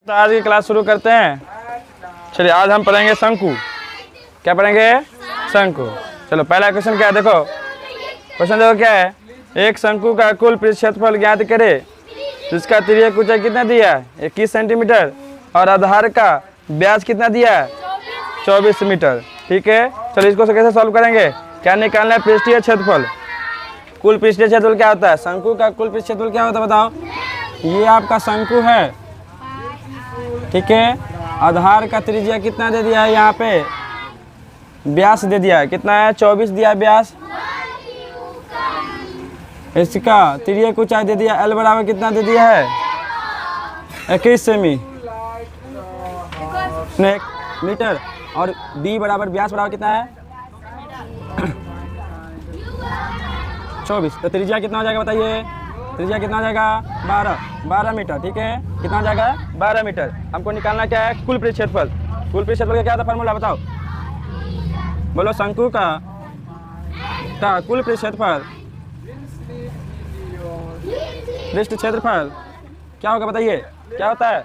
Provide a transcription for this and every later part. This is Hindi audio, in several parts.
तो आज की क्लास शुरू करते हैं। चलिए आज हम पढ़ेंगे शंकु। क्या पढ़ेंगे? शंकु। चलो पहला क्वेश्चन क्या है, देखो क्वेश्चन देखो क्या है। एक शंकु का कुल पृष्ठ क्षेत्रफल ज्ञात करे जिसका तिर्यक ऊंचाई कितना दिया है 21 सेंटीमीटर और आधार का व्यास कितना दिया है 24 मीटर। ठीक है, चलो इसको कैसे सॉल्व करेंगे, क्या निकालना है पृष्ठीय क्षेत्रफल। कुल पृष्ठीय क्षेत्रफल क्या होता है, शंकु का कुल पृष्ठीय क्षेत्रफल क्या होता है बताओ। ये आपका शंकु है, ठीक है, आधार का त्रिज्या कितना दे दिया है, यहाँ पे व्यास दे दिया है कितना है 24 दिया है व्यास। इसका तिर्यक ऊंचाई दे दिया एल बराबर कितना दे दिया है 21 सेमी मीटर और बी बराबर व्यास बराबर कितना है 24। तो त्रिज्या कितना हो जाएगा बताइए, त्रिज्या कितना हो जाएगा 12 मीटर। ठीक है, कितना हो जाएगा 12 मीटर। हमको निकालना क्या है कुल पृष्ठ क्षेत्रफल। कुल पृष्ठ क्षेत्रफल का क्या था फार्मूला बताओ, बोलो। शंकु का कुल पृष्ठ क्षेत्रफल, पृष्ठ क्षेत्रफल क्या होगा बताइए, क्या होता है,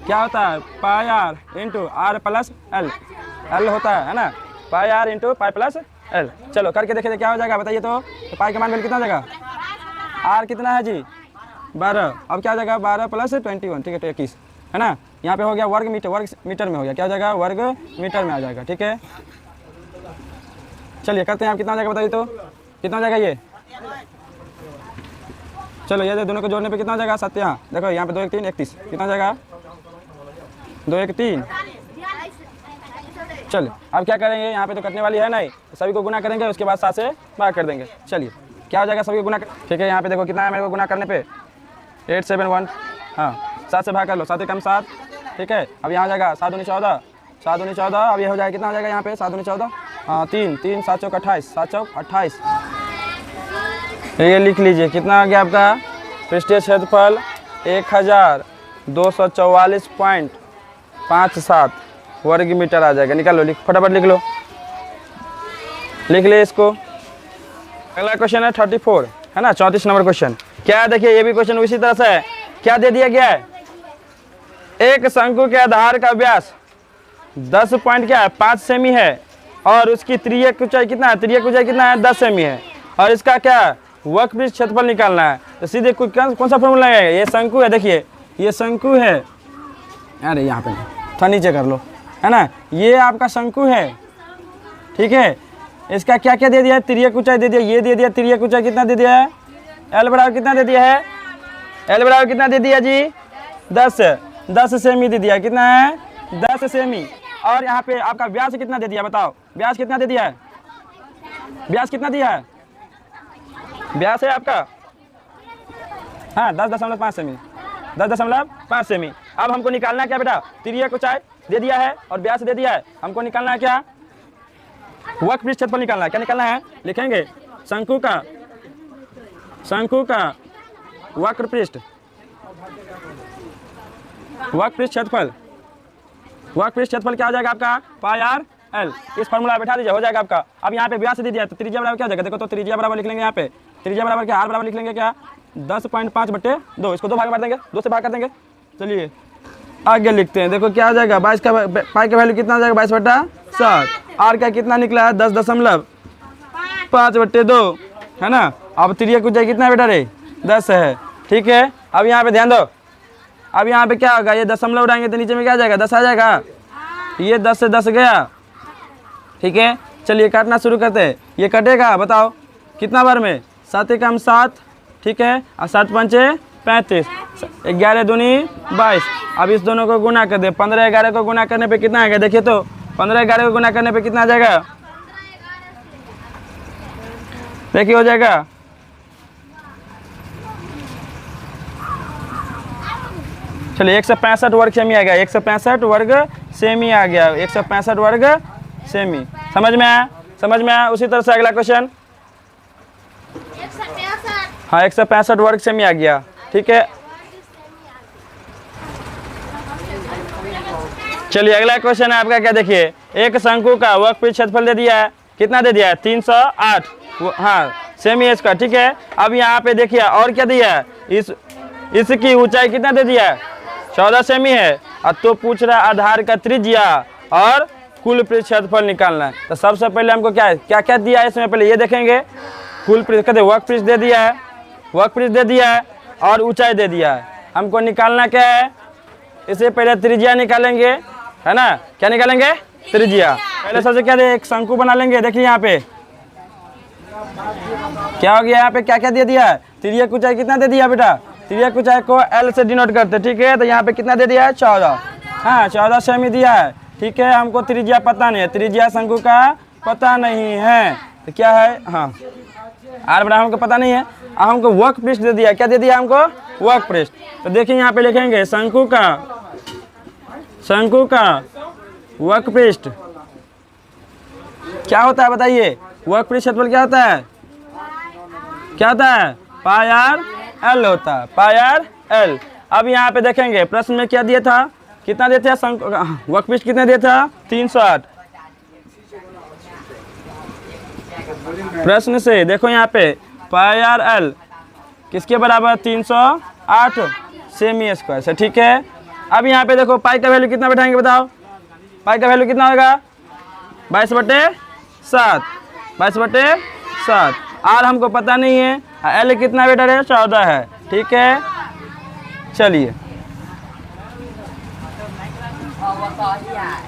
क्या होता है pi r into r plus l. L होता है ना, pi r into pi plus l. चलो करके देखे क्या हो जाएगा बताइए। तो पाई का मान वैल्यू कितना हो जाएगा, आर कितना है जी 12, अब क्या हो जाएगा 12 प्लस 21, ठीक है 21 है ना। यहाँ पे हो गया वर्ग मीटर में हो गया, क्या हो जाएगा वर्ग मीटर में आ जाएगा। ठीक है, चलिए करते हैं, आप कितना हो जाएगा बताइए। तो कितना हो जाएगा ये, चलो ये दोनों को जोड़ने पे कितना हो जाएगा 7, यहाँ देखो यहाँ पे 2 1 3 31 कितना हो जाएगा 2 1 3। चलिए अब क्या करेंगे, यहाँ पे तो कटने वाली है नहीं, सभी को गुना करेंगे, उसके बाद 7 से भाग कर देंगे। चलिए क्या हो जाएगा सभी को गुना ठीक है, यहाँ पे देखो कितना है मेरे को गुना करने पे 871, हाँ 7 से भाग कर लो, 7 कम 7। ठीक है, अब यहाँ हो जाएगा 7 दूनी 14, 7 दूनी 14, अब ये हो जाएगा कितना हो जाएगा यहाँ पे 7 दूनी 14, हाँ 3 3 7 चौक 28, 7 चौक 28। ये लिख लीजिए कितना आ गया आपका पृष्ठीय क्षेत्रफल 1244.57 वर्ग मीटर आ जाएगा। निकाल लो, फटाफट लिख लो, लिख ले इसको। अगला क्वेश्चन है 34 है ना, 34 नंबर क्वेश्चन। क्या है देखिए, ये भी क्वेश्चन उसी तरह से है। क्या दे दिया गया है, एक शंकु के आधार का व्यास 10 पॉइंट क्या है 5 सेमी है और उसकी त्रियक ऊंचाई कितना है, त्रियक ऊंचाई कितना है 10 सेमी है और इसका क्या वक्रपृष्ठ क्षेत्रफल निकालना है। तो सीधे कौन सा फॉर्मूला है, ये शंकु है, देखिए ये शंकु है, अरे यहाँ पे थोड़ा नीचे कर लो, है ना, ये आपका शंकु है। ठीक है, इसका क्या क्या दे दिया है, त्रियक ऊंचाई दे दिया, ये दे दिया त्रियक ऊंचाई कितना दे दिया है, एल बराबर कितना दे दिया है, एल बराबर कितना दे दिया जी 10 सेमी दे दिया, कितना है 10 सेमी। और यहाँ पे आपका व्यास कितना दे दिया बताओ, व्यास कितना दे दिया है, व्यास कितना दिया है, व्यास है आपका हाँ 10.5 सेमी, 10.5 सेमी। अब हमको निकालना है क्या बेटा, त्रियक ऊंचाई दे दिया है और व्यास दे दिया है, हमको निकालना है क्या वक्रपृष्ठ क्षेत्रफल निकालना है। क्या निकालना है, लिखेंगे शंकु का वक्रपृष्ठ क्षेत्रफल। वक्रपृष्ठ क्षेत्रफल क्या हो जाएगा आपका पाई आर एल, इस फॉर्मूला बैठा दीजिए हो जाएगा आपका। अब यहाँ पे व्यास दे दिया तो त्रिज्या बराबर क्या हो जाएगा, देखो तो त्रिज्या बराबर लिख लेंगे, यहाँ पे त्रिज्या बराबर क्या आर बराबर लिख लेंगे क्या 10.5/2, इसको 2 भाग कर देंगे, 2 से भाग कर देंगे। चलिए आगे लिखते हैं, देखो क्या हो जाएगा 22 का पाई का वैल्यू कितना हो जाएगा 22/7। आर का कितना निकला है 10.5/2 है ना। अब त्रियक ऊंचाई कितना है बेटा रे 10 है। ठीक है, अब यहाँ पे ध्यान दो, अब यहाँ पे क्या होगा, ये दशमलव उड़ाएंगे तो नीचे में क्या आ जाएगा 10 आ जाएगा, ये 10 से 10 गया। ठीक है, चलिए काटना शुरू करते हैं, ये कटेगा बताओ कितना बार में 7 कम 7, ठीक है, और 7 पंचे 35, 11 दूनी 22। अब इस दोनों को गुना कर दे, 15 11 को गुना करने पे कितना आएगा, देखिए तो 15 11 को गुना करने पे कितना आ जाएगा, देखिए हो जाएगा चलिए 165 वर्ग सेमी आ गया, 165 वर्ग सेमी आ गया, 165 वर्ग सेमी। समझ में आया, समझ में आया। उसी तरह से अगला क्वेश्चन, हाँ 165 वर्ग सेमी आ गया। ठीक है, चलिए अगला क्वेश्चन है आपका, क्या देखिए, एक शंकु का वक्रपृष्ठ क्षेत्रफल दे दिया है, कितना दे दिया है 308 हाँ सेमी इसका। ठीक है, अब यहाँ पे देखिए और क्या दिया है, इसकी ऊंचाई कितना दे दिया है 14 सेमी है और तो पूछ रहा है आधार का त्रिज्या और कुल पृष्ठ क्षेत्रफल निकालना है। तो सबसे पहले हमको क्या क्या दिया है इसमें, पहले ये देखेंगे। कुल पृष्ठ कहते वक्र पृष्ठ दे दिया है, वक्र पृष्ठ दे दिया है और ऊंचाई दे दिया है। हमको निकालना क्या है, इससे पहले त्रिज्या निकालेंगे, है ना। क्या निकालेंगे, त्रिज्या। पहले सबसे क्या दे, एक शंकु बना लेंगे। देखिए यहाँ पे क्या हो गया, यहाँ पे क्या क्या दे दिया है, त्रिज्या की ऊंचाई कितना दे दिया बेटा, त्रिज्या की ऊंचाई को L से डिनोट करते, ठीक है। तो यहाँ पे कितना दे दिया है, 14, हाँ 14 सेमी दिया है, ठीक है। हमको त्रिज्या पता नहीं है, त्रिज्या शंकु का पता नहीं है, तो क्या है, हाँ आर बराबर हमको पता नहीं है। अब हमको वक्र पृष्ठ दे दिया, क्या दे दिया हमको, वक्र पृष्ठ। तो देखिए यहाँ पे लिखेंगे शंकु का वक्र पृष्ठ क्या होता है बताइए, वक्र पृष्ठ क्षेत्रफल क्या होता है, क्या होता है, पाई आर एल होता है, पाई आर एल। अब यहाँ पे देखेंगे प्रश्न में क्या दिया था, कितना दिया था वक्र पृष्ठ कितना दिया था, 308। प्रश्न से देखो यहाँ पे पाई आर एल किसके बराबर, 308 सेमी स्क्वायर से, ठीक है। अब यहाँ पे देखो पाई का वैल्यू कितना बैठाएंगे बताओ, पाई का वैल्यू कितना होगा, 22/7, 22/7। आर हमको पता नहीं है, एल कितना बेटा है, 14 है, ठीक है।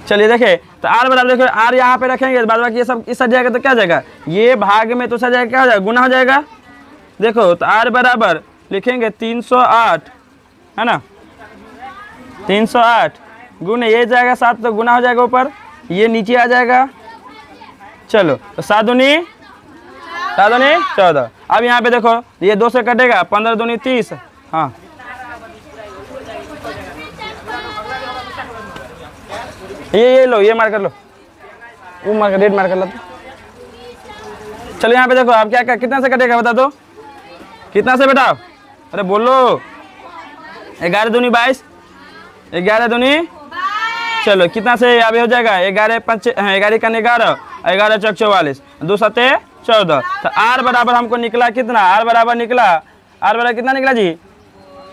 चलिए देखे तो आर बराबर, देखो आर यहाँ पे रखेंगे, बाद बाकी ये सब इस जाएगा तो क्या जाएगा, ये भाग में तो जाएगा, क्या हो जाएगा, गुना हो जाएगा। देखो तो आर बराबर लिखेंगे 308, है ना, 308 गुने ये जाएगा 7 तो गुना हो जाएगा ऊपर, ये नीचे आ जाएगा। चलो तो 7 दूनी 14। अब यहाँ पे देखो ये 2 से कटेगा, 15 दूनी 30, हाँ ये लो, ये मार कर लो, वो मार कर, रेड मार कर लो। चलो यहाँ पे देखो अब क्या कितना से कटेगा बता दो, कितना से बेटा, अरे बोलो, 11 दूनी 22, 11 दूनी, चलो कितना से अब हो जाएगा, 11 का 11, 11 चौक 44, 2 सत्ते 14। तो आर बराबर हमको निकला कितना, आर बराबर कितना निकला जी,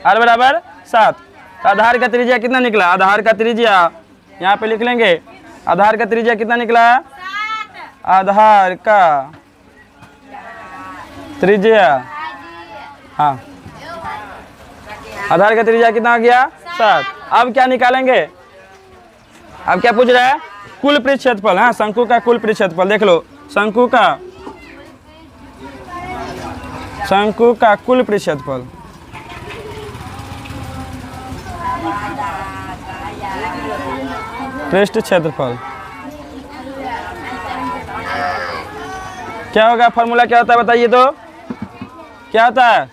आर बराबर 7। तो आधार का त्रिज्या कितना निकला, आधार का त्रिज्या यहाँ पे लिख लेंगे, आधार का त्रिज्या कितना निकला, आधार का त्रिज्या, हाँ आधार का त्रिज्या कितना आ गया, 7। अब क्या निकालेंगे, अब क्या पूछ रहा है, कुल पृष्ठ क्षेत्रफल, हाँ शंकु का कुल पृष्ठ क्षेत्रफल। देख लो शंकु का कुल पृष्ठ क्षेत्रफल, पृष्ठ क्षेत्रफल क्या होगा, फॉर्मूला क्या होता है बताइए तो, क्या होता है,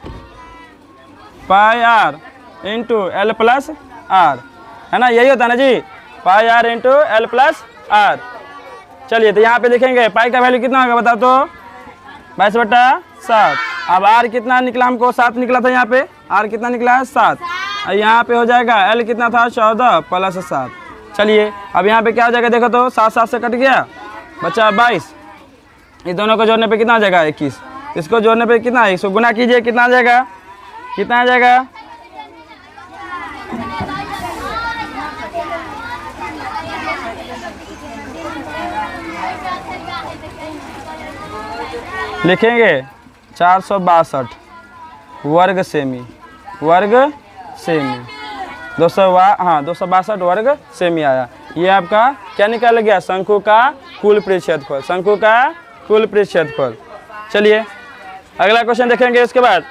pi r into l plus r, है ना, यही होता है ना जी, pi r into l plus r. चलिए तो यहाँ पे लिखेंगे पाई का वैल्यू कितना होगा बताओ तो, 22/7। अब आर कितना निकला हमको, 7 निकला था, यहाँ पे आर कितना निकला है, 7। और यहाँ पे हो जाएगा एल कितना था, 14 + 7। चलिए अब यहाँ पे क्या हो जाएगा, देखो तो 7 से कट गया, बचा 22। ये दोनों को जोड़ने पे कितना आ जाएगा, 21। इसको जोड़ने पे कितना, इसको गुना कीजिए, कितना आ जाएगा, कितना आ जाएगा, लिखेंगे 462 वर्ग सेमी, 262 वर्ग सेमी आया। ये आपका क्या निकाल गया, शंकु का कुल पृष्ठ क्षेत्रफल, शंकु का कुल पृष्ठ क्षेत्रफल। चलिए अगला क्वेश्चन देखेंगे इसके बाद।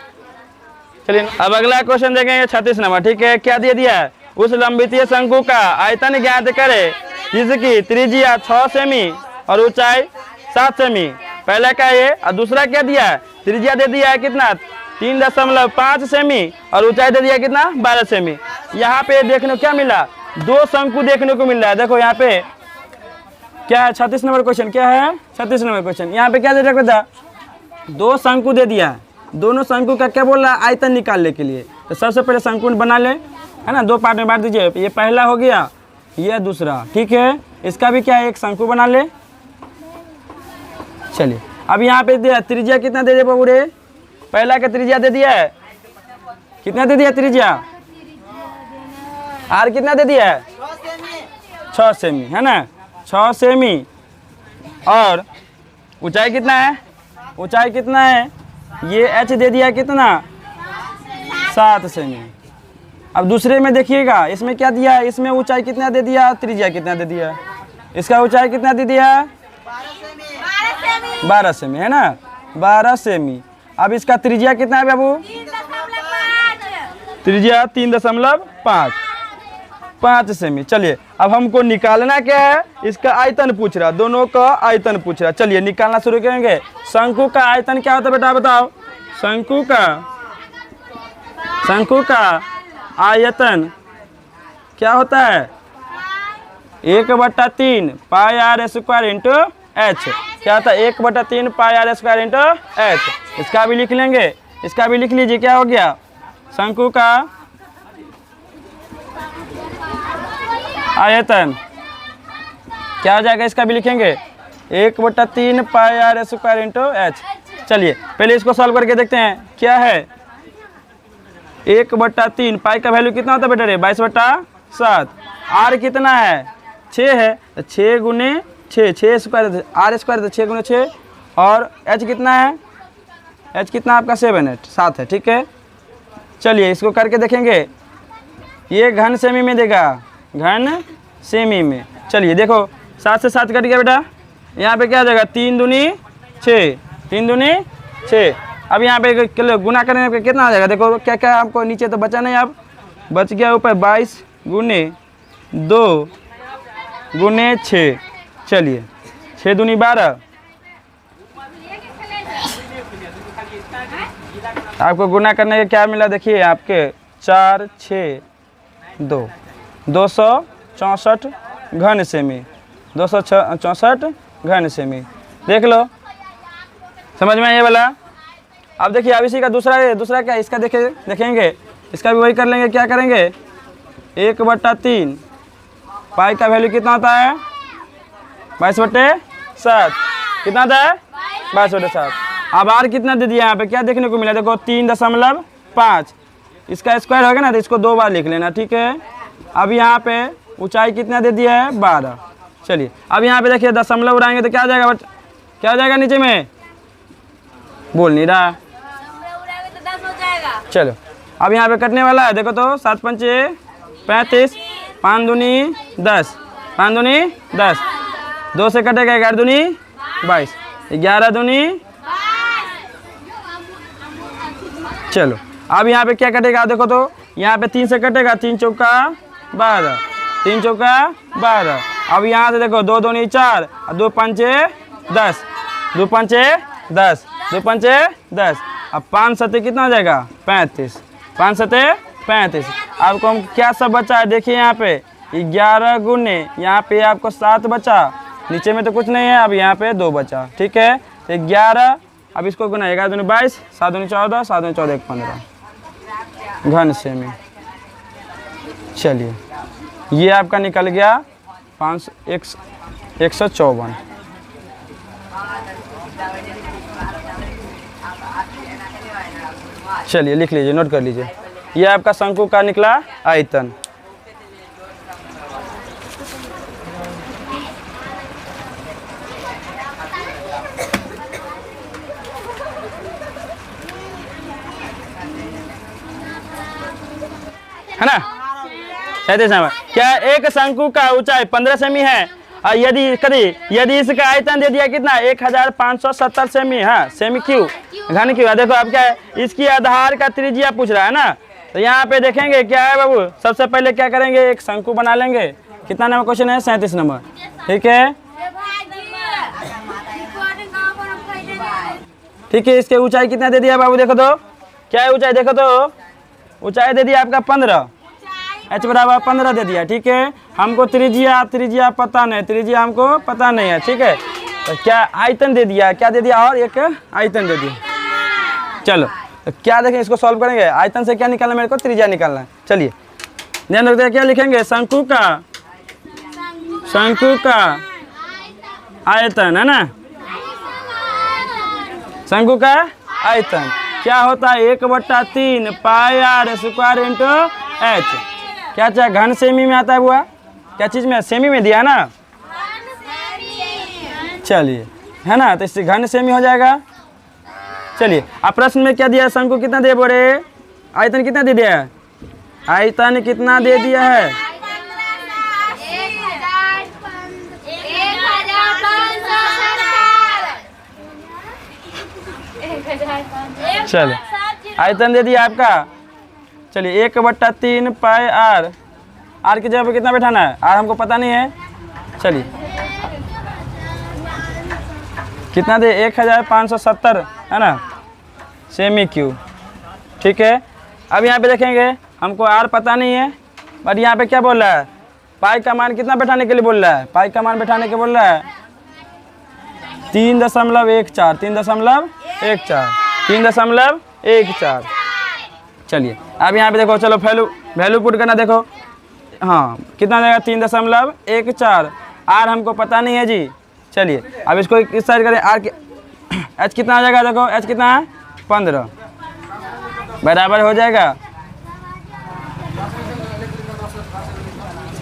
चलिए अब अगला क्वेश्चन देखेंगे 36 नंबर, ठीक है। क्या दे दिया है, उस लंबितीय शंकु का आयतन ज्ञात करे जिसकी त्रिज्या 6 सेमी और ऊंचाई 7 सेमी। पहला क्या है, और दूसरा क्या दिया है, त्रिज्या दे दिया है कितना, 3.5 सेमी और ऊंचाई दे दिया कितना, 12 सेमी। यहाँ पे देखने को क्या मिला, 2 शंकु देखने को मिल रहा है। देखो यहाँ पे क्या है, 36 नंबर क्वेश्चन, क्या है 36 नंबर क्वेश्चन। यहाँ पे क्या दे रखा था, 2 शंकु दे दिया है, दोनों शंकु का क्या बोल रहा है, आयतन निकालने के लिए। तो सबसे पहले शंकु बना ले, है ना, 2 पार्ट में बांट दीजिए। ये पहला हो गया, ये दूसरा, ठीक है। इसका भी क्या है, एक शंकु बना ले। चलिए अब यहाँ पे दिया त्रिज्या कितना दे दिया पूरे, पहला का त्रिज्या दे दिया है, कितना दे दिया त्रिज्या, आर कितना दे दिया है? 6 सेमी है ना, 6 सेमी। और ऊंचाई कितना है? ऊंचाई कितना है? ये एच दे दिया कितना? 7 सेमी। अब दूसरे में देखिएगा, इसमें क्या दिया है? इसमें ऊंचाई कितना दे दिया, त्रिज्या कितना दे दिया? इसका ऊंचाई कितना दे दिया? 12 सेमी है ना, 12 सेमी। अब इसका त्रिज्या कितना है बाबू? त्रिज्या 3.5 सेमी। चलिए अब हमको निकालना क्या है? इसका आयतन पूछ रहा, दोनों का आयतन पूछ रहा। चलिए निकालना शुरू करेंगे। शंकु का आयतन क्या होता है बेटा, बताओ? शंकु का आयतन क्या होता है? 1/3 पाई आर स्क्वायर इंटू एच। क्या होता है? 1/3 पाई आर स्क्वायर इंटू एच। इसका भी लिख लेंगे, इसका भी लिख लीजिए। क्या हो गया? शंकु का आयतन क्या हो जाएगा? इसका भी लिखेंगे 1/3 पाई आर स्क्वायर इंटू एच। चलिए पहले इसको सॉल्व करके देखते हैं क्या है। 1/3 पाई का वैल्यू कितना होता है बेटा रे? 22/7। आर कितना है? 6 है, तो 6 गुने 6 स्क्वायर, आर स्क्वायर तो 6 गुने 6। और एच कितना है? एच कितना आपका 7 है। ठीक है, चलिए इसको करके देखेंगे। ये घन सेमी में देगा, घन सेमी में। चलिए देखो 7 से 7 कट गया बेटा। यहाँ पे क्या आ जाएगा? 3 दूनी 6, 3 दूनी 6। अब यहाँ पे गुना करने पे कितना आ जाएगा? देखो क्या क्या आपको नीचे तो बचा नहीं, अब बच गया ऊपर 22 गुने 2 गुने 6। चलिए 6 दूनी 12। आपको गुना करने का क्या मिला? देखिए आपके 4 6 2 264 घन सेमी, 264 घन सेमी। देख लो, समझ में ये वाला। अब देखिए अब इसी का दूसरा क्या? इसका देखेंगे, इसका भी वही कर लेंगे। क्या करेंगे? 1/3 पाई का वैल्यू कितना होता है? 22/7। कितना होता है? 22/7। अब आर कितना दे दिया? यहाँ पे क्या देखने को मिला? देखो 3.5। इसका स्क्वायर होगा ना, तो इसको 2 बार लिख लेना। ठीक है, अब यहाँ पे ऊंचाई कितना दे दिया है? 12। चलिए अब यहाँ पे देखिए दशमलव उड़ाएंगे तो क्या आ जाएगा? क्या हो जाएगा नीचे में? बोल नहीं रहा। चलो अब यहाँ पे कटने वाला है। देखो तो 7 पंचे 35, 5 दूनी 10, 5 दूनी 10, 2 से कटेगा 11 दूनी 22, 11 दूनी। चलो अब यहाँ पे क्या कटेगा? देखो तो यहाँ पे 3 से कटेगा, 3 चौका 12, 3 चौका 12। अब यहाँ से देखो 2 दूनी 4, 2 पंचे 10, 2 पंचे 10, 2 पंचे 10। अब 5 सते कितना हो जाएगा? 35, 5 सते 35। आपको हम क्या सब बचा है? देखिए यहाँ पे 11 गुने, यहाँ पे आपको 7 बचा, नीचे में तो कुछ नहीं है। अब यहाँ पे 2 बचा। ठीक है, तो 11। अब इसको गुना 11 दूनी 22, 7 दूनी 14, 7 दूनी 14, 15 घन सेमी। चलिए ये आपका निकल गया 154। चलिए लिख लीजिए, नोट कर लीजिए। ये आपका शंकु का निकला आयतन। है ना? 37 नंबर। क्या एक शंकु का ऊंचाई 15 सेमी है और यदि इसका आयतन दे दिया कितना? 1570 सेमी। हाँ, सेमी क्यों? घन क्यों? देखो अब क्या है? इसकी आधार का त्रिज्या पूछ रहा है ना, तो यहाँ पे देखेंगे क्या है बाबू। सबसे पहले क्या करेंगे? एक शंकु बना लेंगे। कितना नंबर क्वेश्चन है? 37 नंबर। ठीक है, ठीक है। इसके ऊंचाई कितना दे दिया बाबू? देखो तो क्या है ऊंचाई? देखो तो ऊंचाई दे दिया आपका 15, h बराबर 15 दे दिया। ठीक है, हमको त्रिज्या पता नहीं, त्रिज्या हमको पता नहीं है। ठीक है, तो क्या आयतन दे दिया? क्या दे दिया? और एक आयतन दे दिया। चलो तो क्या देखें, इसको सॉल्व करेंगे। आयतन से क्या निकालना? मेरे को त्रिज्या निकालना है। चलिए ध्यान रखते हैं, क्या लिखेंगे? शंकु का आयतन, है ना? शंकु का आयतन क्या होता है? 1/3 पाई आर स्क्वायर इंटू एच। क्या चाहे घन सेमी में आता है बुआ, क्या चीज़ में, सेमी में दिया है ना, चलिए है ना, तो इससे घन सेमी हो जाएगा। चलिए अब प्रश्न में क्या दिया है, शंकु कितना दे बोले, आयतन कितना दे दिया है, आयतन कितना दे दिया है, चलिए आयतन दे दिया आपका। चलिए 1/3 पाई आर, आर की जगह पे कितना बैठाना है, आर हमको पता नहीं है, चलिए कितना दे 1570 है ना, सेमी क्यूब, ठीक है। अब यहाँ पे देखेंगे हमको आर पता नहीं है, बट यहाँ पे क्या बोल रहा है, पाई का मान कितना बैठाने के लिए बोल रहा है, पाई का मान बैठाने के बोल रहा है 3.14, 3.14। चलिए अब यहाँ पे देखो, चलो वैल्यू पुट करना, देखो हाँ कितना जाएगा 3.14, आर हमको पता नहीं है जी। चलिए अब इसको इस साइड करें, आर एच कितना आ जाएगा, देखो एच कितना है 15, बराबर हो जाएगा।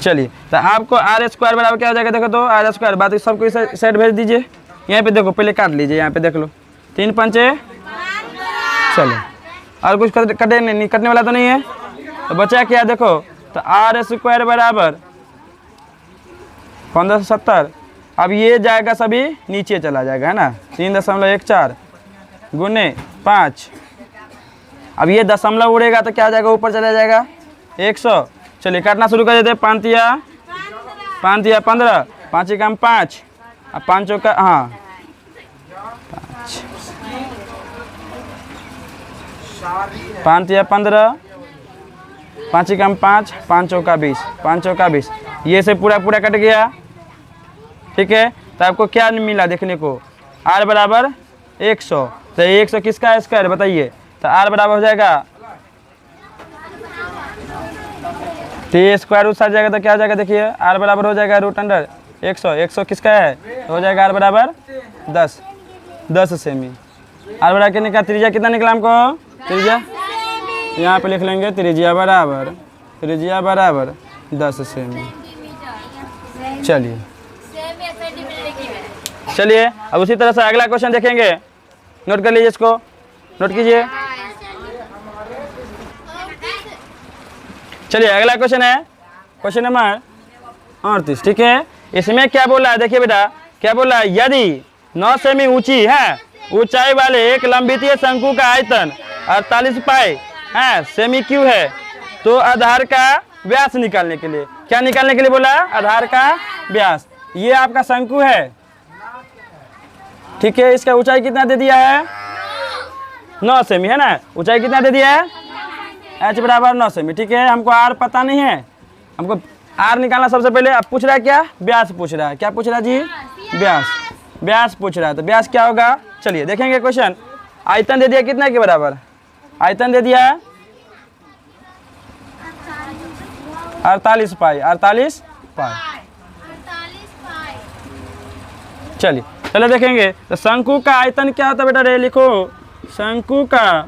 चलिए तो आपको आर स्क्वायर बराबर क्या हो जाएगा, देखो तो आर स्क्वायर, बात सबको इस साइड भेज दीजिए, यहाँ पे देखो पहले काट लीजिए, यहाँ पे देख लो 3 पंचे, चलो और कुछ कटे नहीं, कटने वाला तो नहीं है, तो बचा क्या, देखो तो आर स्क्वायर बराबर 1570। अब ये जाएगा सभी नीचे चला जाएगा, है ना, 3.14 गुने 5, अब ये दशमलव उड़ेगा तो क्या आ जाएगा, ऊपर चला जाएगा 100। चलिए काटना शुरू कर देते, 5 या 15, 5 का 5, अब 5 का हाँ 5 या 15, 5 का 5, 5 का 20, 5 का 20, ये से पूरा कट गया, ठीक है। तो आपको क्या मिला देखने को, आर बराबर 100, तो 100 किसका स्क्वायर बताइए, तो आर बराबर हो जाएगा, तो ये स्क्वायर रूट साइड जाएगा तो क्या हो जाएगा, देखिए आर बराबर हो जाएगा √100, 100 किसका है, तो हो जाएगा आर बराबर 10 सेमी। आर बराबर कितने का, त्रिज्या कितना निकला हमको, त्रिज्या यहाँ पे लिख लेंगे, त्रिज्या बराबर 10 सेमी। चलिए अब उसी तरह से अगला क्वेश्चन देखेंगे, नोट कर लीजिए, इसको नोट कीजिए। चलिए अगला क्वेश्चन है क्वेश्चन नंबर 38, ठीक है। इसमें क्या बोल रहा है, देखिए बेटा क्या बोल रहा है, यदि 9 सेमी ऊंची है ऊंचाई वाले एक लंबितीय शंकु का आयतन 48 पाई है सेमी क्यू है, तो आधार का व्यास निकालने के लिए, क्या निकालने के लिए बोला, आधार का व्यास। ये आपका शंकु है, ठीक है, इसका ऊंचाई कितना दे दिया है 9 सेमी, है ना, ऊंचाई कितना दे दिया है, एच बराबर 9 सेमी, ठीक है। हमको आर पता नहीं है, हमको आर निकालना सबसे पहले। अब पूछ रहा है क्या, व्यास पूछ रहा है, क्या पूछ रहा है जी, व्यास पूछ रहा है, तो व्यास क्या होगा, चलिए देखेंगे क्वेश्चन। आयतन दे दिया कितना के बराबर, आयतन दे दिया 48 पाई। चलिए चलो देखेंगे, तो शंकु का आयतन क्या होता है बेटा, रे लिखो, शंकु का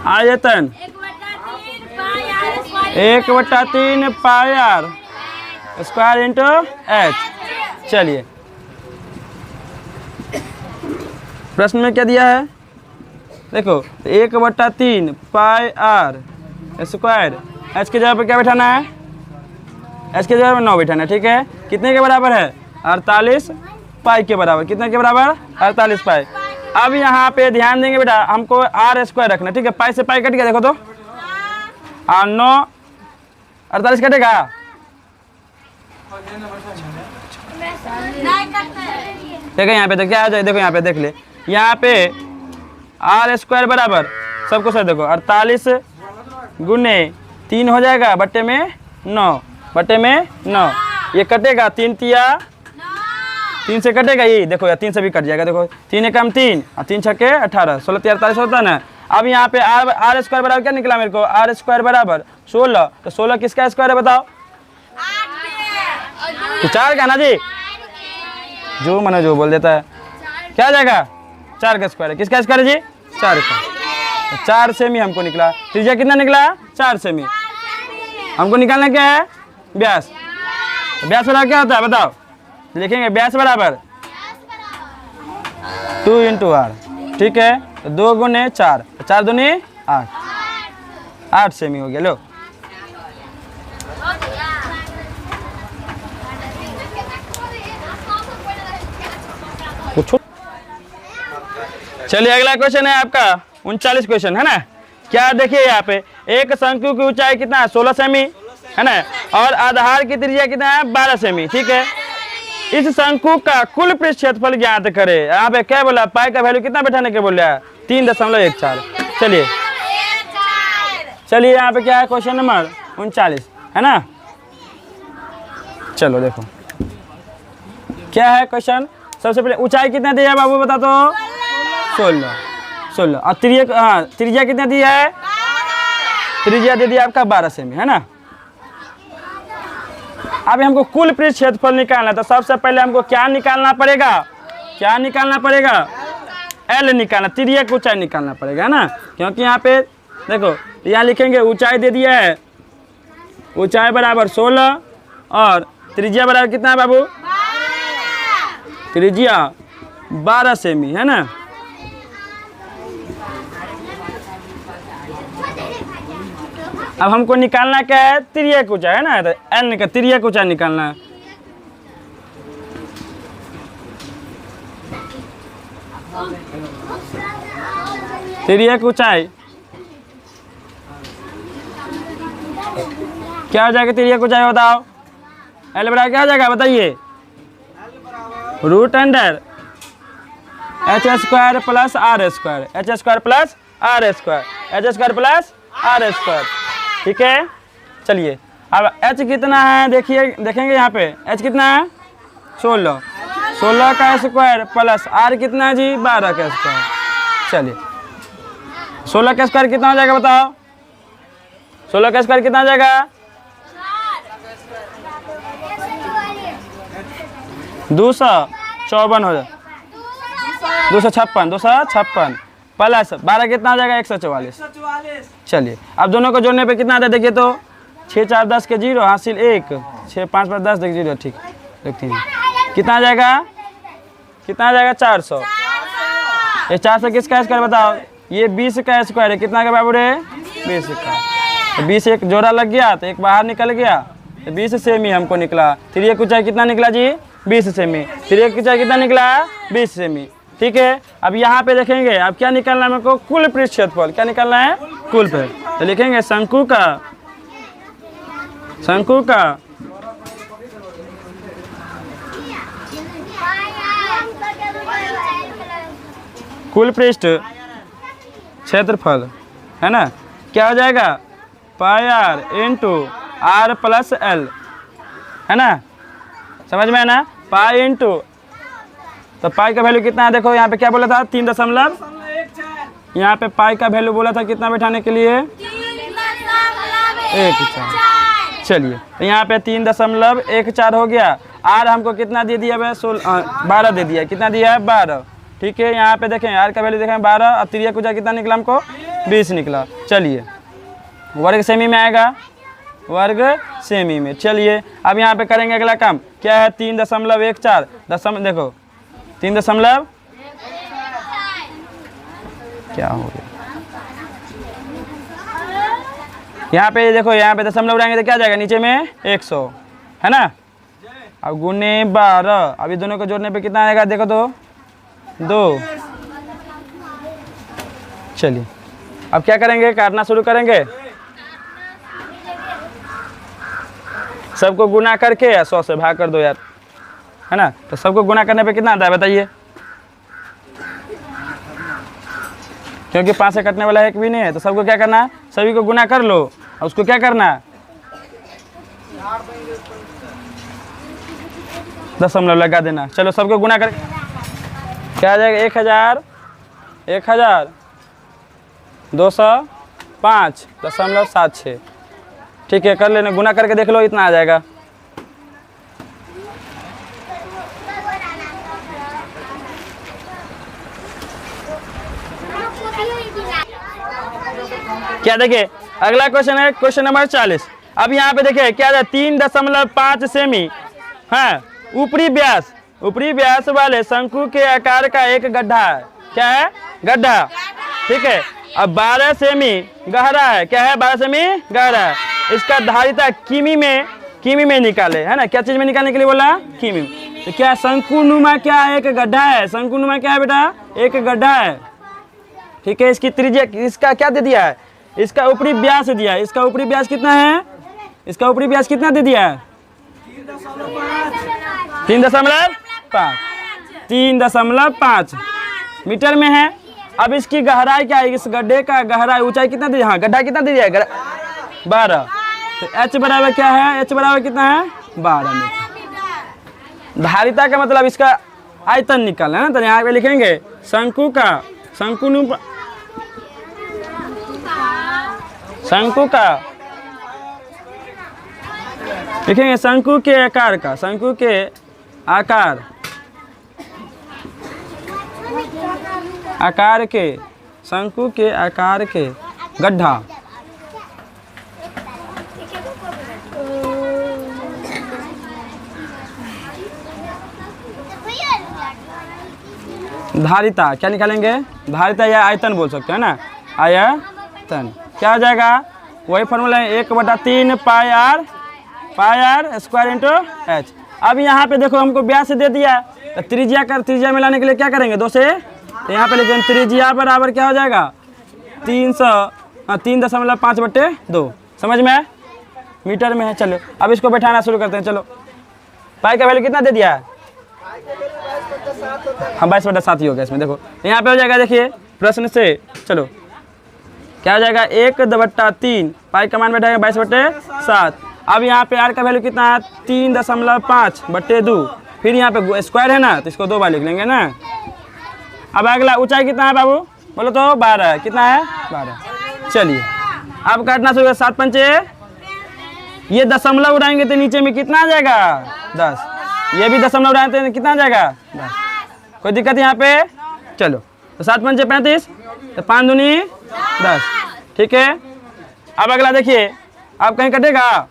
आयतन 1/3 पाई आर स्क्वायर इंटू एच। चलिए प्रश्न में क्या दिया है, देखो 1/3 पाई आर स्क्वायर, एच के जगह पे क्या बैठाना है, एच के जगह पे 9 बैठाना है, ठीक है। कितने के बराबर है, 48 पाई के बराबर, कितने के बराबर 48 पाई। अब यहाँ पे ध्यान देंगे बेटा, हमको आर स्क्वायर रखना, ठीक है, पाई से पाई कट गया, देखो तो 9 48 कटेगा, देखो यहाँ पे, तो क्या आ जाए, देखो यहाँ पे देख ले, यहाँ पे आर स्क्वायर बराबर सबको सर देखो 48 गुने 3 हो जाएगा, बट्टे में 9, ये कटेगा 3 तिया 3 से कटेगा, ये देखो यार 3 से भी कट जाएगा, देखो 3 एकम 3 और 3 छक्के 18, 16 तिया 48 होता है ना। अब यहाँ पे आर स्क्वायर बराबर क्या निकला मेरे को, आर स्क्वायर बराबर 16, तो 16 किसका स्क्वायर है बताओ, तो 4 का ना जी, जो मनो जो बोल देता है, क्या आ जाएगा 4 का स्क्वायर है, किसका स्क्वायर है जी, 4 का, तो 4 सेमी हमको निकला। त्रिज्या कितना निकला, 4 सेमी। हमको निकालना क्या है, व्यास। व्यास बराबर क्या होता है बताओ, लिखेंगे व्यास बराबर 2 × r, ठीक है। तो 2 × 4, 4 दूनी 8, 8 सेमी हो गया। लो चलिए अगला क्वेश्चन है आपका 39 क्वेश्चन है ना। क्या देखिए यहाँ पे एक शंकु की ऊंचाई कितना है, 16 सेमी है ना, और आधार की त्रिज्या कितना है, 12 सेमी, ठीक है। इस शंकु का कुल पृष्ठ क्षेत्रफल ज्ञात करे। यहाँ पे क्या बोला, पाई का वैल्यू कितना बैठाने के बोल रहा है, 3.14। चलिए चलिए यहाँ पे क्या है, क्वेश्चन नंबर 39 है ना। चलो देखो क्या है क्वेश्चन। सबसे पहले ऊंचाई कितना दिया है बाबू बता तो, 16। और त्रिज्या कितना दिया है, त्रिज्या दे दिया आपका 12 सेमी है ना। अब हमको कुल पृष्ठ क्षेत्रफल निकालना है, तो सबसे पहले हमको क्या निकालना पड़ेगा, क्या निकालना पड़ेगा, एल निकालना, त्रिज्या की ऊंचाई निकालना पड़ेगा है ना। क्योंकि यहाँ पे देखो यहाँ लिखेंगे ऊंचाई दे दिया है, ऊंचाई बराबर 16 और त्रिज्या बराबर कितना है बाबू, त्रिज्या 12 सेमी है ना। अब हमको निकालना क्या है, त्रिज्या की ऊंचाई है ना, तो एन का त्रिज्या की ऊंचाई निकालना है। त्रिज्या की ऊंचाई क्या हो जाएगा, त्रिज्या की ऊंचाई बताओ, एल बराबर क्या हो जाएगा बताइए, √under h² plus r², h² plus r², h² plus r², ठीक है। चलिए अब h कितना है देखिए, देखेंगे यहाँ पे h कितना है, 16 का स्क्वायर प्लस r कितना है जी, 12 का स्क्वायर। चलिए 16 का स्क्वायर कितना हो जाएगा बताओ, 16 का स्क्वायर कितना हो जाएगा, 254 हो जाए, 256 प्लस 12 कितना हो जाएगा, 144। चलिए अब दोनों को जोड़ने पे कितना आता है देखिए तो, 6 4 10 के 0 हासिल 1, 6 5 5 10 देखिए 0, ठीक देखते हैं कितना आ जाएगा, कितना आ जाएगा 400। ये 400 किसका स्क्वायर बताओ, ये 20 का स्क्वायर है, कितना का बाबू रे, 20 का। तो 20 एक जोड़ा लग गया तो एक बाहर निकल गया, तो 20 सेमी हमको निकला। त्रिज्या की ऊंचाई कितना निकला जी, 20 सेमी। त्रिज्या की ऊंचाई कितना निकला, 20 सेमी, ठीक है। अब यहाँ पे देखेंगे अब क्या निकालना है हमको, कुल पृष्ठ क्षेत्रफल, क्या निकालना है, कुल पृष्ठ। तो लिखेंगे शंकु का कुल पृष्ठ क्षेत्रफल है ना, क्या हो जाएगा, पाई r × r + l है ना, समझ में है ना, पाई × तो पाई का वैल्यू कितना है देखो, यहाँ पे क्या बोला था, 3.14, यहाँ पे पाई का वैल्यू बोला था कितना बैठाने के लिए, 1/4। चलिए तो यहाँ पे 3.14 हो गया। आर हमको कितना दे दिया है, 12 दे दिया, कितना दिया है, 12, ठीक है। यहाँ पे देखें आर का वैल्यू देखें 12, और त्रिज्या कुछ कितना निकला हमको, 20 निकला। चलिए वर्ग सेमी में आएगा, वर्ग सेमी में। चलिए अब यहाँ पे करेंगे अगला काम, क्या है, 3.14 देखो 3 दशमलव क्या हो गया, यहाँ पे देखो, यहाँ पे दशमलव उड़ाएंगे तो क्या जाएगा, नीचे में 100 है ना। अब गुने 12, अभी दोनों को जोड़ने पे कितना आएगा देखो तो, 2। चलिए अब क्या करेंगे, काटना शुरू करेंगे, सबको गुना करके 100 से भाग कर दो यार, है ना। तो सबको गुना करने पे कितना आता है बताइए, क्योंकि 5 से कटने वाला एक भी नहीं है, तो सबको क्या करना है, सभी को गुना कर लो, और उसको क्या करना है, दशमलव लगा देना। चलो सबको गुना कर क्या आ जाएगा, 1205.76, ठीक है, कर लेना, गुना करके देख लो, इतना आ जाएगा। क्या देखिए अगला क्वेश्चन है, क्वेश्चन नंबर 40। अब यहाँ पे देखिए क्या है 3.5 सेमी है ऊपरी व्यास वाले शंकु के आकार का एक गड्ढा है। क्या है? गड्ढा। ठीक है। अब 12 सेमी गहरा है। क्या है? 12 सेमी गहरा है। इसका धारिता किमी में निकाले, है ना। क्या चीज में निकालने के लिए बोला? किमी में। तो क्या शंकुनुमा क्या है? एक गड्ढा है। शंकुनुमा क्या है बेटा? एक गड्ढा है। ठीक है। इसकी त्रिज्या, इसका क्या दे दिया है? इसका ऊपरी व्यास दिया है। इसका ऊपरी व्यास कितना है? इसका ऊपरी व्यास कितना दे दिया है? 3.5 मीटर में है। अब इसकी गहराई क्या है? इस गड्ढे का गहराई ऊंचाई कितना दे दिया? हाँ, गड्ढा कितना दे दिया है? 12। तो h बराबर क्या है? h बराबर कितना है? 12 मीटर। धारिता का मतलब इसका आयतन निकालना है ना। तो यहाँ पे लिखेंगे शंकु लिखेंगे शंकु के आकार का, शंकु के आकार के गड्ढा। धारिता क्या निकालेंगे? धारिता या आयतन बोल सकते हैं ना। आयतन क्या हो जाएगा? वही फॉर्मूला है 1/3 पाई आर स्क्वायर इंटू एच। अब यहाँ पे देखो हमको व्यास दे दिया, तो त्रिज्या में लाने के लिए क्या करेंगे? 2 से। तो यहाँ पे लिखेंगे त्रिज्या बराबर क्या हो जाएगा? 3.5/2। समझ में है? मीटर में है। चलो अब इसको बैठाना शुरू करते हैं। चलो पाई का वैल्यू कितना दे दिया है? हाँ 22/7 ही हो गया इसमें। देखो यहाँ पे हो जाएगा, देखिए प्रश्न से। चलो क्या हो जाएगा? 1/3 पाई का मान बैठाएगा 22/7। अब यहाँ पे आर का वैल्यू कितना है? 3.5/2। फिर यहाँ पे स्क्वायर है ना, तो इसको 2 बार लिख लेंगे ना। अब अगला ऊंचाई कितना है बाबू? बोलो तो 12 है। कितना है? 12। चलिए अब काटना शुरू। 7 पंचे, ये दशमलव उड़ाएंगे तो नीचे में कितना आ जाएगा? 10। ये भी दशमलव उड़ाएंगे तो कितना आ जाएगा? 10। कोई दिक्कत यहाँ पे? चलो तो 7 पंचे 35, तो 5 दूनी 10। ठीक है। अब अगला देखिए, अब कहीं कटेगा?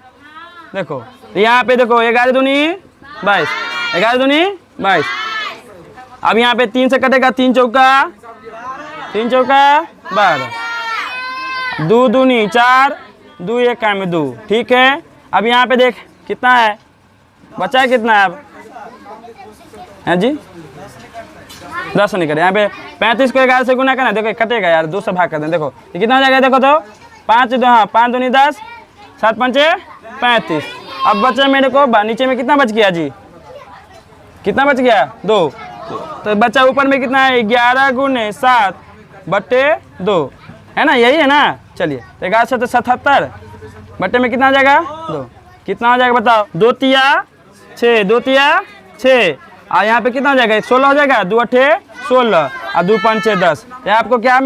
देखो यहाँ पे देखो 11 दूनी 22, 11 दूनी 22। अब यहाँ पे 3 से कटेगा, 3 चौका 12, 2 दूनी 4, 2 1 में 2। ठीक है। अब यहाँ पे देख कितना है बचा है? कितना है अब? है जी 10 नहीं करे। यहाँ पे 35 को 11 से गुना करना। देखो कटेगा यार, 2 से भाग कर दें। देखो ये कितना हो जाएगा? देखो तो 5 दूनी 10, 7 पंचे 35। अब बचा मेरे को नीचे में कितना बच गया जी? कितना बच गया? 2। तो बच्चा ऊपर में कितना है? 11 × 7/2 है ना। यही है ना। चलिए 11 से 77 बट्टे में कितना आ जाएगा? 2। कितना हो जाएगा बताओ? 2 तिया 6, 2 तिया 6। और यहाँ पे कितना हो जाएगा? 16 हो जाएगा। 2 8 16 और 2 5 6 10। ये आपको क्या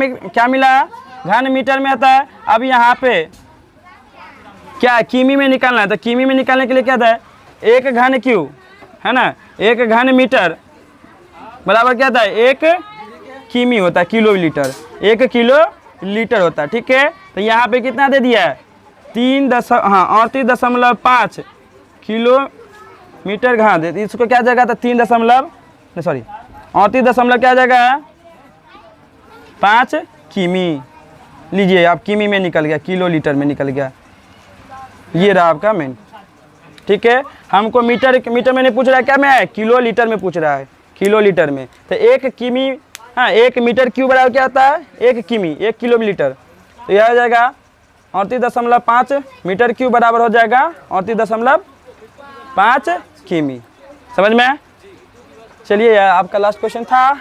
मिला? घन मीटर में आता है। अब यहाँ पे क्या किमी में निकालना है। तो किमी में निकालने के लिए क्या था? 1 घन क्यू है ना। 1 घन मीटर बराबर क्या था? 1 किमी होता है, किलोलीटर। 1 किलोलीटर होता है। ठीक है। तो यहाँ पे कितना दे दिया है? 38.5 किलोमीटर घन। इसको क्या जाएगा? तो 38 क्या जाएगा? 5 किमी। लीजिए आप, किमी में निकल गया, किलोलीटर में निकल गया। ये रहा आपका मेन। ठीक है। हमको मीटर में नहीं पूछ रहा है, क्या में है? किलोलीटर में पूछ रहा है, किलोलीटर में। तो 1 किमी, हाँ 1 मीटर क्यूब बराबर क्या होता है? 1 किमी, 1 किलोमीटर। तो यह हो जाएगा 38.5 मीटर क्यूब बराबर हो जाएगा 38.5 किमी। समझ में? चलिए आपका लास्ट क्वेश्चन था।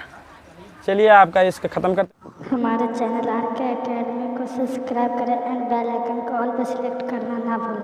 चलिए आपका इसका ख़त्म करते। हमारे चैनल आर के एकेडमी को सब्सक्राइब करें एंड बेल आइकन को ऑल पर सिलेक्ट करना ना भूलें।